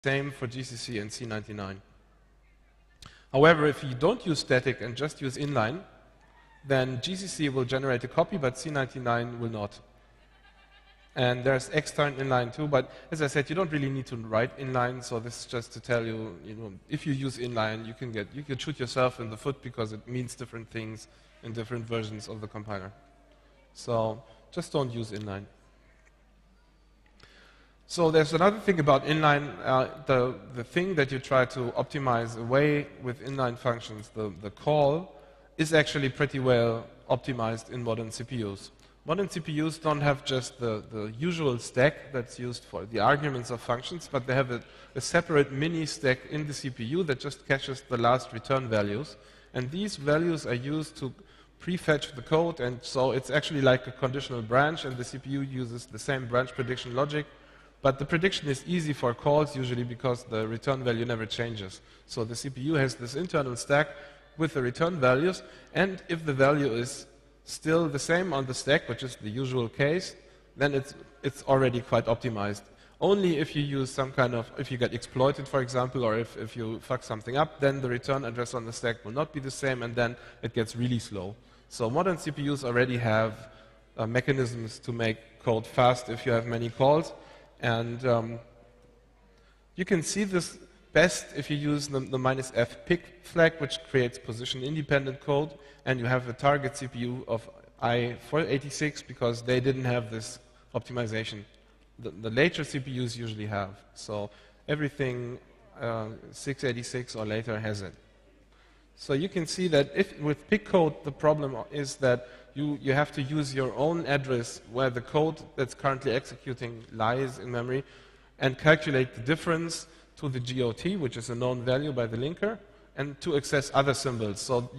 same for GCC and C99. However, if you don't use static and just use inline, then GCC will generate a copy, but C99 will not. And there's extern inline too, but as I said, you don't really need to write inline, so this is just to tell you, if you use inline, you can shoot yourself in the foot because it means different things in different versions of the compiler. So just don't use inline. So there's another thing about inline, the thing that you try to optimize away with inline functions, the call, is actually pretty well optimized in modern CPUs. Modern CPUs don't have just the usual stack that's used for the arguments of functions, but they have a separate mini stack in the CPU that just caches the last return values. And these values are used to prefetch the code, and so it's actually like a conditional branch, and the CPU uses the same branch prediction logic. But the prediction is easy for calls usually because the return value never changes. So the CPU has this internal stack with the return values, and if the value is still the same on the stack, which is the usual case, then it's already quite optimized. Only if you use some kind of, if you get exploited, for example, or if you fuck something up, then the return address on the stack will not be the same, and then it gets really slow. So modern CPUs already have mechanisms to make code fast if you have many calls. And you can see this best if you use the -f pick flag, which creates position-independent code, and you have a target CPU of i486 because they didn't have this optimization. The later CPUs usually have. So everything 686 or later has it. So you can see that with pick code, the problem is that you have to use your own address where the code that's currently executing lies in memory and calculate the difference to the GOT, which is a known value by the linker, and to access other symbols. So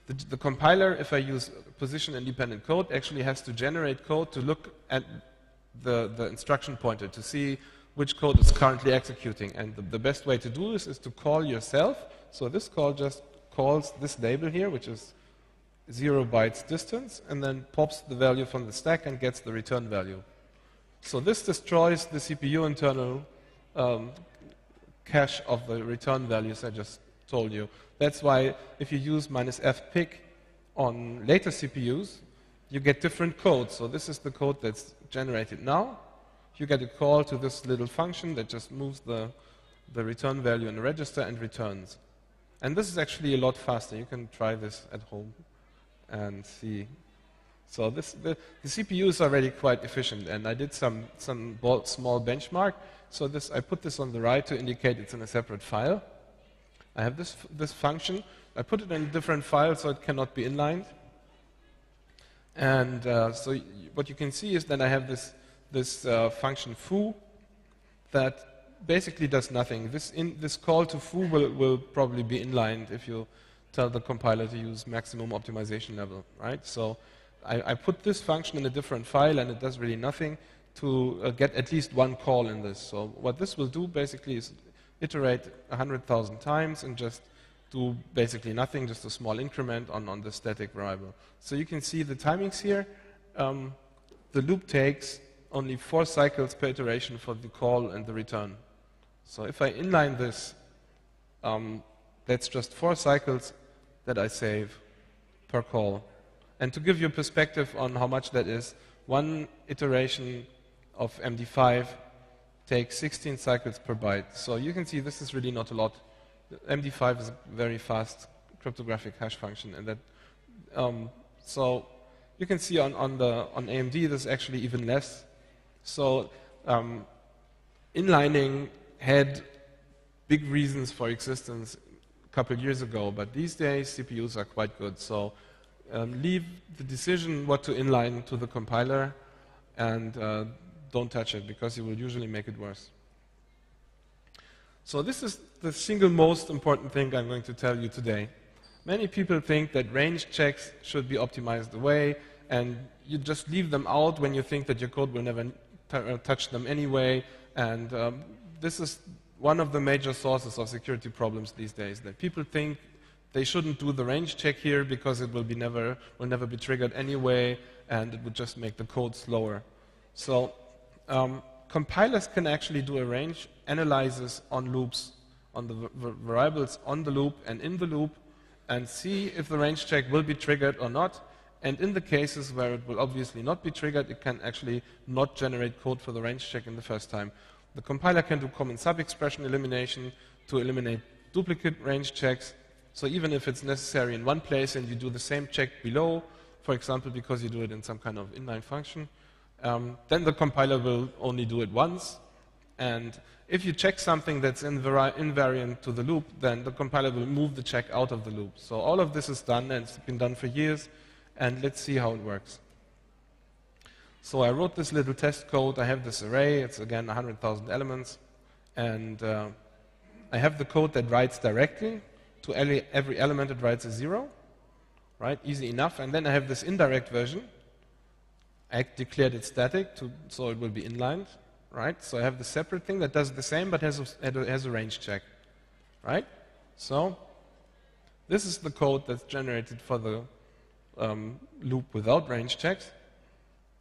the compiler, if I use position-independent code, actually has to generate code to look at the instruction pointer to see which code is currently executing. And the best way to do this is to call yourself. So this call just calls this label here, which is 0 bytes distance, and then pops the value from the stack and gets the return value. So this destroys the CPU internal cache of the return values I just told you. That's why if you use -f pick on later CPUs, you get different code. So this is the code that's generated now. You get a call to this little function that just moves the return value in the register and returns. And this is actually a lot faster. You can try this at home and see. So the CPU is already quite efficient, and I did some small benchmark. So I put this on the right to indicate it's in a separate file. I have this function. I put it in a different file so it cannot be inlined. And so what you can see is that I have this function foo that basically does nothing. This call to foo will probably be inlined if you tell the compiler to use maximum optimization level, right? So I put this function in a different file, and it does really nothing to get at least one call in this. So what this will do basically is iterate 100,000 times and just do basically nothing, just a small increment on the static variable. So you can see the timings here. The loop takes only 4 cycles per iteration for the call and the return. So if I inline this, that's just 4 cycles that I save per call. And to give you a perspective on how much that is, one iteration of MD5 takes 16 cycles per byte. So you can see this is really not a lot. MD5 is a very fast cryptographic hash function, and that so you can see on AMD this is actually even less. So inlining had big reasons for existence a couple years ago, but these days CPUs are quite good. So leave the decision what to inline to the compiler, and don't touch it because you will usually make it worse. So this is the single most important thing I'm going to tell you today. Many people think that range checks should be optimized away, and you just leave them out when you think that your code will never touch them anyway. And this is one of the major sources of security problems these days, that people think they shouldn't do the range check here because it will never be triggered anyway, and it would just make the code slower. So compilers can actually do a range analysis on loops, on the variables on the loop and in the loop, and see if the range check will be triggered or not. And in the cases where it will obviously not be triggered, it can actually not generate code for the range check in the first time. The compiler can do common sub-expression elimination to eliminate duplicate range checks. So even if it's necessary in one place and you do the same check below, for example, because you do it in some kind of inline function, then the compiler will only do it once. And if you check something that's invariant to the loop, then the compiler will move the check out of the loop. So all of this is done, and it's been done for years. And let's see how it works. So I wrote this little test code. I have this array. It's, again, 100,000 elements. And I have the code that writes directly. To every element, it writes a 0. Right? Easy enough. And then I have this indirect version. I declared it static, so it will be inlined. Right? So I have the separate thing that does the same, but has a range check. Right? So this is the code that's generated for the loop without range checks,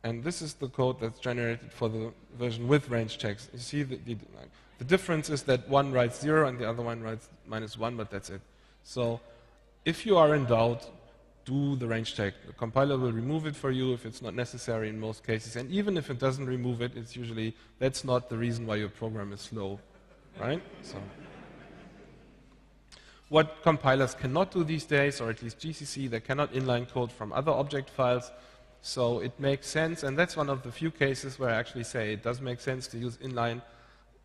and this is the code that's generated for the version with range checks. You see, the difference is that one writes 0 and the other one writes -1, but that's it. So if you are in doubt, do the range check. The compiler will remove it for you if it's not necessary in most cases, and even if it doesn't remove it, it's usually, that's not the reason why your program is slow, right? So what compilers cannot do these days, or at least GCC, they cannot inline code from other object files. So it makes sense, and that's one of the few cases where I actually say it does make sense to use inline,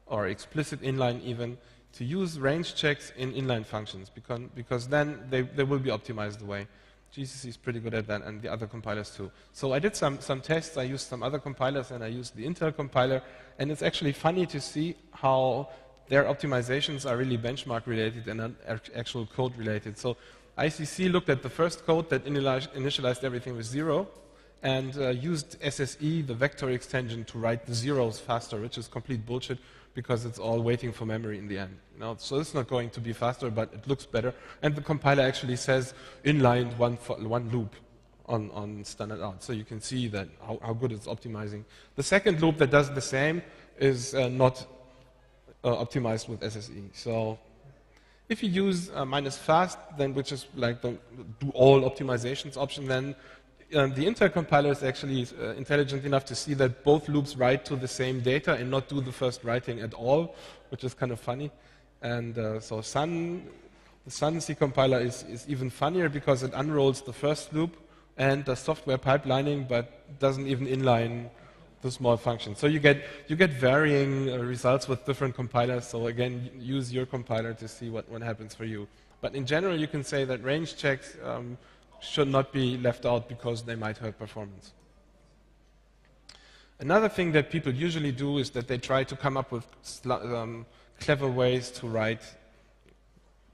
or explicit inline even, to use range checks in inline functions, because then they will be optimized away. GCC is pretty good at that, and the other compilers too. So I did some tests. I used some other compilers, and I used the Intel compiler, and it's actually funny to see how their optimizations are really benchmark related and not actual code related. So ICC looked at the first code that initialized everything with 0 and used SSE, the vector extension, to write the zeros faster, which is complete bullshit because it's all waiting for memory in the end. So it's not going to be faster, but it looks better. And the compiler actually says inline one loop on standard out. So you can see that how good it's optimizing. The second loop that does the same is not optimized with SSE. So if you use -fast, then which is like the do all optimizations option, then the Intel compiler is actually intelligent enough to see that both loops write to the same data and not do the first writing at all, which is kind of funny. And so the Sun C compiler is even funnier because it unrolls the first loop and does software pipelining, but doesn't even inline the small function. So you get varying results with different compilers. So again, use your compiler to see what happens for you. But in general, you can say that range checks should not be left out because they might hurt performance. Another thing that people usually do is that they try to come up with clever ways to write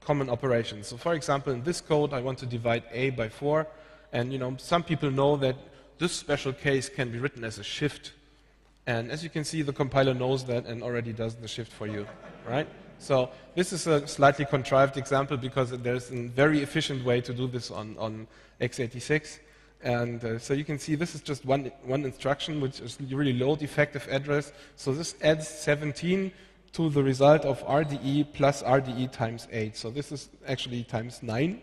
common operations. So for example, in this code, I want to divide A by 4. And some people know that this special case can be written as a shift. And as you can see, the compiler knows that and already does the shift for you, right? So this is a slightly contrived example because there's a very efficient way to do this on x86. And so you can see this is just one instruction, which is really low defective address. So this adds 17 to the result of RDE plus RDE times 8. So this is actually times 9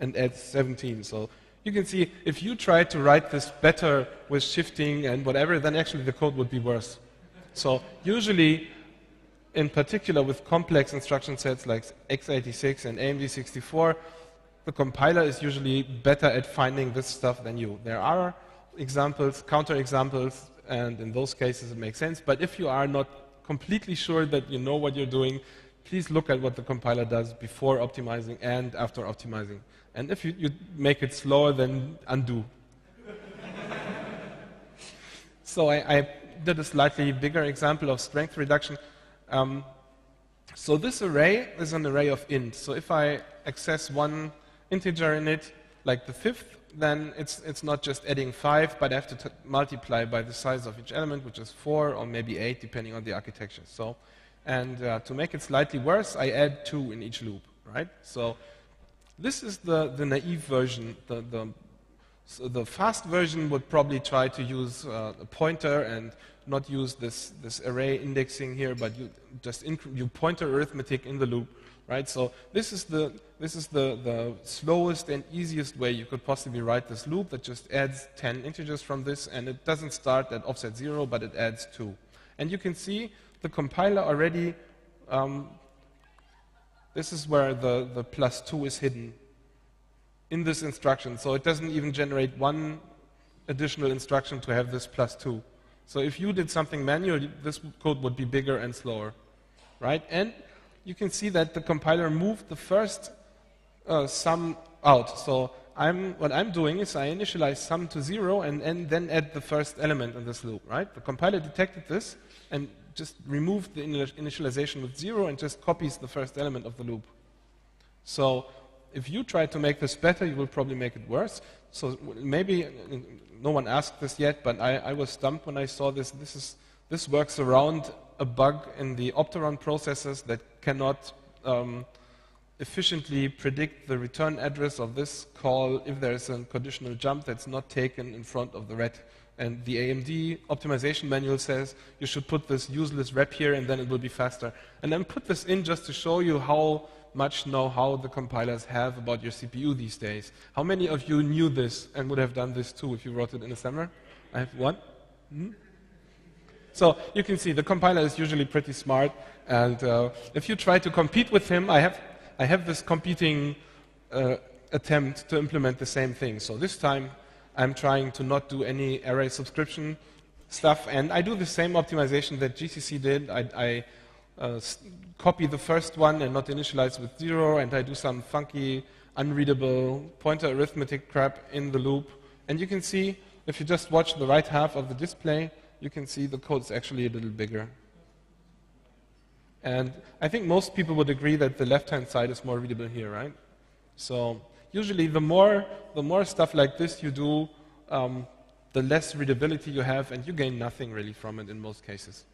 and adds 17. So you can see if you try to write this better with shifting and whatever, then actually the code would be worse. So usually, in particular with complex instruction sets like x86 and AMD 64, the compiler is usually better at finding this stuff than you. There are examples, counterexamples, and in those cases it makes sense. But if you are not completely sure that you know what you're doing, please look at what the compiler does before optimizing and after optimizing. And if you make it slower, then undo. So I did a slightly bigger example of strength reduction. So this array is an array of int. So if I access one integer in it, like the 5th, then it's not just adding 5, but I have to multiply by the size of each element, which is 4 or maybe 8, depending on the architecture. So, and to make it slightly worse, I add 2 in each loop, right? So this is the naive version, the So the fast version would probably try to use a pointer and not use this array indexing here, but you just you pointer arithmetic in the loop, right? So this is the slowest and easiest way you could possibly write this loop that just adds 10 integers from this, and it doesn't start at offset 0, but it adds 2. And you can see the compiler already, this is where the +2 is hidden in this instruction. So it doesn't even generate one additional instruction to have this +2. So if you did something manually, this code would be bigger and slower, right? And you can see that the compiler moved the first sum out. So what I'm doing is I initialize sum to 0 and then add the first element in this loop, right? The compiler detected this and just removed the initialization with 0 and just copies the first element of the loop. So if you try to make this better, you will probably make it worse. So maybe no one asked this yet, but I was stumped when I saw this. This works around a bug in the Opteron processors that cannot efficiently predict the return address of this call if there is a conditional jump that's not taken in front of the ret. And the AMD optimization manual says you should put this useless rep here and then it will be faster. And then put this in just to show you how much know-how the compilers have about your CPU these days. How many of you knew this and would have done this too if you wrote it in assembler? I have one. So you can see the compiler is usually pretty smart, and if you try to compete with him, I have this competing attempt to implement the same thing. So this time I'm trying to not do any array subscription stuff, and I do the same optimization that GCC did. I copy the first one and not initialize with 0, and I do some funky, unreadable pointer arithmetic crap in the loop. And you can see, if you just watch the right half of the display, you can see the code is actually a little bigger. And I think most people would agree that the left-hand side is more readable here, right? So usually the more stuff like this you do, the less readability you have, and you gain nothing really from it in most cases.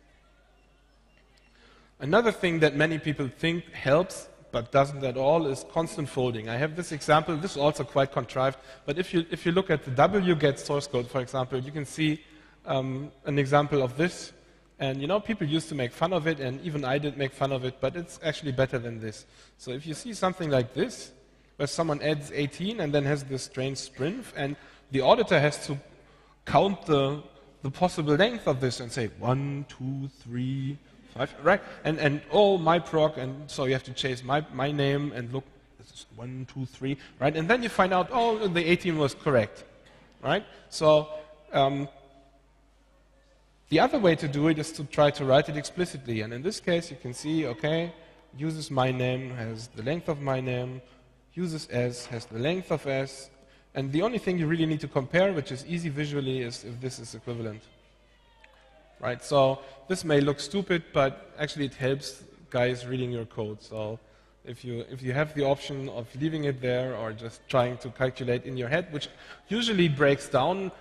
Another thing that many people think helps, but doesn't at all, is constant folding. I have this example. This is also quite contrived, but if you look at the wget source code, for example, you can see an example of this. And people used to make fun of it, and even I did make fun of it, but it's actually better than this. So if you see something like this, where someone adds 18 and then has this strange sprint, and the auditor has to count the possible length of this and say 1, 2, 3, 5, right? And oh, my proc, and so you have to chase my name and look, this is 1, 2, 3, right? And then you find out, oh, the 18 was correct, right? So the other way to do it is to try to write it explicitly. And in this case, you can see, okay, uses my name has the length of my name, uses s has the length of s, and the only thing you really need to compare, which is easy visually, is if this is equivalent. Right? So this may look stupid, but actually it helps guys reading your code. So if you have the option of leaving it there or just trying to calculate in your head, which usually breaks down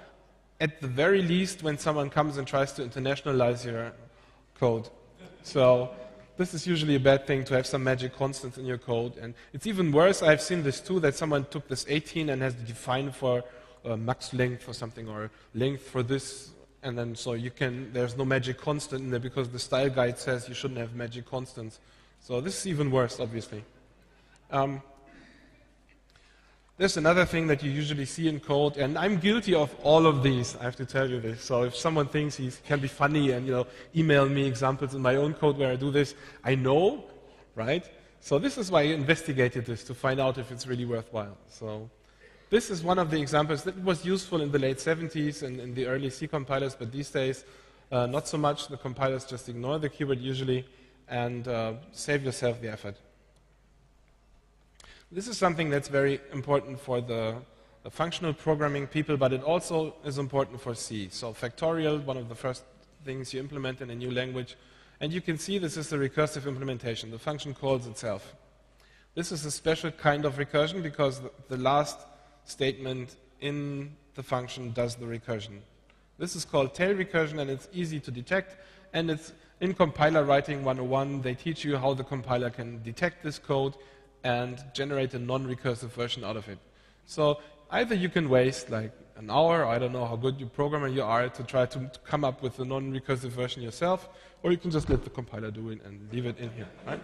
at the very least when someone comes and tries to internationalize your code. So this is usually a bad thing, to have some magic constants in your code. And it's even worse, I've seen this too, that someone took this 18 and has to define for max length or something, or length for this, and then so there's no magic constant in there because the style guide says you shouldn't have magic constants. So this is even worse, obviously. There's another thing that you usually see in code, and I'm guilty of all of these, I have to tell you this. So if someone thinks he can be funny and email me examples in my own code where I do this, I know, right? So this is why I investigated this, to find out if it's really worthwhile. So this is one of the examples that was useful in the late 70s and in the early C compilers, but these days not so much. The compilers just ignore the keyword usually and save yourself the effort. This is something that's very important for the functional programming people, but it also is important for C. So factorial, one of the first things you implement in a new language. And you can see this is the recursive implementation. The function calls itself. This is a special kind of recursion because the last statement in the function does the recursion. This is called tail recursion, and it's easy to detect. And it's in compiler writing 101, they teach you how the compiler can detect this code and generate a non-recursive version out of it. So either you can waste like an hour, I don't know how good you programmer you are, to try to come up with a non-recursive version yourself, or you can just let the compiler do it and leave it in here, right?